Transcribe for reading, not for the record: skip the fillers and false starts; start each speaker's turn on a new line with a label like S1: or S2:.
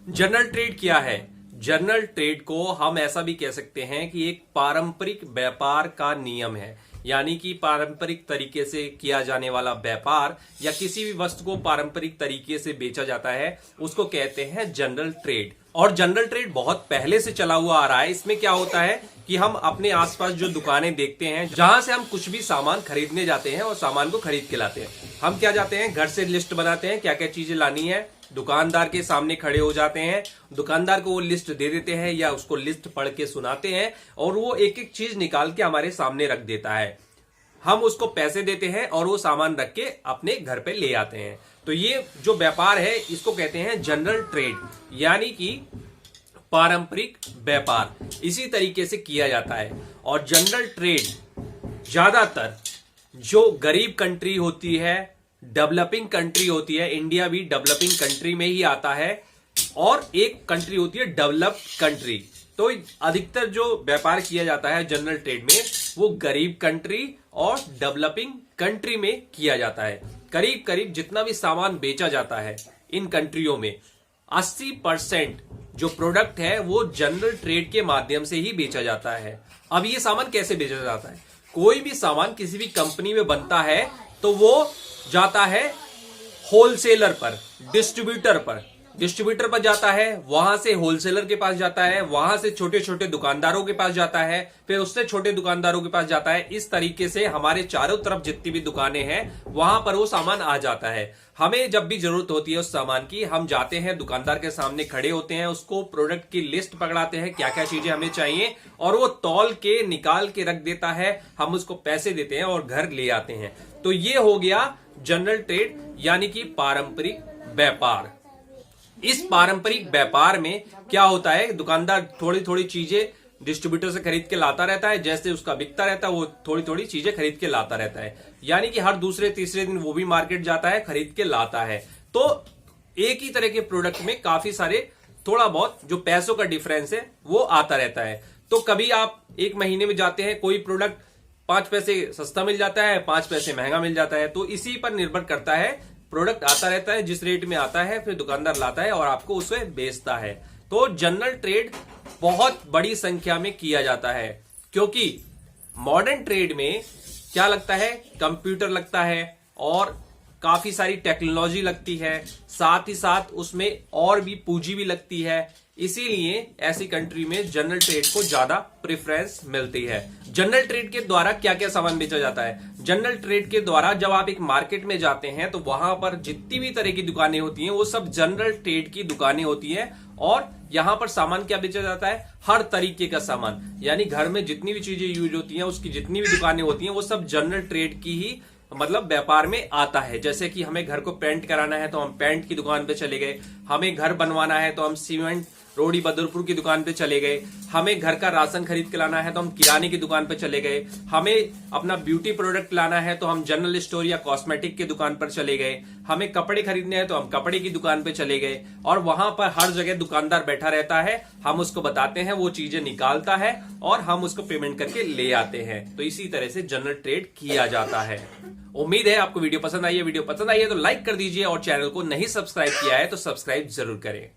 S1: General trade क्या है? General trade को हम ऐसा भी कह सकते हैं कि एक पारंपरिक व्यापार का नियम है। यानी कि पारंपरिक तरीके से किया जाने वाला व्यापार या किसी भी वस्तु को पारंपरिक तरीके से बेचा जाता है, उसको कहते हैं जनरल ट्रेड। और जनरल ट्रेड बहुत पहले से चला हुआ आ रहा है। इसमें क्या होता है कि हम अपने आसपास जो दुकानें देखते हैं, जहां से हम कुछ भी सामान खरीदने जाते हैं और सामान को खरीद के लाते हैं, हम क्या जाते हैं, घर से लिस्ट बनाते हैं क्या क्या चीजें लानी है, दुकानदार के सामने खड़े हो जाते हैं, दुकानदार को वो लिस्ट दे देते हैं या उसको लिस्ट पढ़ के सुनाते हैं और वो एक एक चीज निकाल के हमारे सामने रख देता है। हम उसको पैसे देते हैं और वो सामान रख के अपने घर पे ले आते हैं। तो ये जो व्यापार है इसको कहते हैं जनरल ट्रेड, यानी कि पारंपरिक व्यापार। इसी तरीके से किया जाता है। और जनरल ट्रेड ज्यादातर जो गरीब कंट्री होती है, डेवलपिंग कंट्री होती है, इंडिया भी डेवलपिंग कंट्री में ही आता है, और एक कंट्री होती है डेवलप्ड कंट्री। तो अधिकतर जो व्यापार किया जाता है जनरल ट्रेड में, वो गरीब कंट्री और डेवलपिंग कंट्री में किया जाता है। करीब करीब जितना भी सामान बेचा जाता है इन कंट्रियों में, 80% जो प्रोडक्ट है वो जनरल ट्रेड के माध्यम से ही बेचा जाता है। अब ये सामान कैसे बेचा जाता है? कोई भी सामान किसी भी कंपनी में बनता है तो वो जाता है होलसेलर पर, डिस्ट्रीब्यूटर पर जाता है, वहां से होलसेलर के पास जाता है, वहां से छोटे छोटे दुकानदारों के पास जाता है, फिर उससे छोटे दुकानदारों के पास जाता है। इस तरीके से हमारे चारों तरफ जितनी भी दुकानें हैं वहां पर वो सामान आ जाता है। हमें जब भी जरूरत होती है उस सामान की, हम जाते हैं, दुकानदार के सामने खड़े होते हैं, उसको प्रोडक्ट की लिस्ट पकड़ाते हैं क्या क्या चीजें हमें चाहिए, और वो तौल के निकाल के रख देता है। हम उसको पैसे देते हैं और घर ले आते हैं। तो ये हो गया जनरल ट्रेड, यानी कि पारंपरिक व्यापार। इस पारंपरिक व्यापार में क्या होता है, दुकानदार थोड़ी थोड़ी चीजें डिस्ट्रीब्यूटर से खरीद के लाता रहता है, जैसे उसका बिकता रहता है वो थोड़ी थोड़ी चीजें खरीद के लाता रहता है। यानी कि हर दूसरे तीसरे दिन वो भी मार्केट जाता है, खरीद के लाता है। तो एक ही तरह के प्रोडक्ट में काफी सारे थोड़ा बहुत जो पैसों का डिफरेंस है वो आता रहता है। तो कभी आप एक महीने में जाते हैं, कोई प्रोडक्ट 5 पैसे सस्ता मिल जाता है, 5 पैसे महंगा मिल जाता है। तो इसी पर निर्भर करता है, प्रोडक्ट आता रहता है, जिस रेट में आता है फिर दुकानदार लाता है और आपको उसे बेचता है। तो जनरल ट्रेड बहुत बड़ी संख्या में किया जाता है, क्योंकि मॉडर्न ट्रेड में क्या लगता है, कंप्यूटर लगता है और काफी सारी टेक्नोलॉजी लगती है, साथ ही साथ उसमें और भी पूंजी भी लगती है। इसीलिए ऐसी कंट्री में जनरल ट्रेड को ज्यादा प्रेफरेंस मिलती है। जनरल ट्रेड के द्वारा क्या क्या सामान बेचा जाता है? जनरल ट्रेड के द्वारा जब आप एक मार्केट में जाते हैं तो वहां पर जितनी भी तरह की दुकानें होती हैं वो सब जनरल ट्रेड की दुकानें होती हैं। और यहां पर सामान क्या बेचा जाता है? हर तरीके का सामान, यानी घर में जितनी भी चीजें यूज होती हैं उसकी जितनी भी दुकानें होती हैं वो सब जनरल ट्रेड की ही मतलब व्यापार में आता है। जैसे कि हमें घर को पेंट कराना है तो हम पेंट की दुकान पे चले गए, हमें घर बनवाना है तो हम सीमेंट रोडी बदरपुर की दुकान पे चले गए, हमें घर का राशन खरीद के लाना है तो हम किराने की दुकान पे चले गए, हमें अपना ब्यूटी प्रोडक्ट लाना है तो हम जनरल स्टोर या कॉस्मेटिक की दुकान पर चले गए, हमें कपड़े खरीदने हैं तो हम कपड़े की दुकान पे चले गए। और वहां पर हर जगह दुकानदार बैठा रहता है, हम उसको बताते हैं, वो चीजें निकालता है और हम उसको पेमेंट करके ले आते हैं। तो इसी तरह से जनरल ट्रेड किया जाता है। उम्मीद है आपको वीडियो पसंद आई है। वीडियो पसंद आई है तो लाइक कर दीजिए और चैनल को नहीं सब्सक्राइब किया है तो सब्सक्राइब जरूर करें।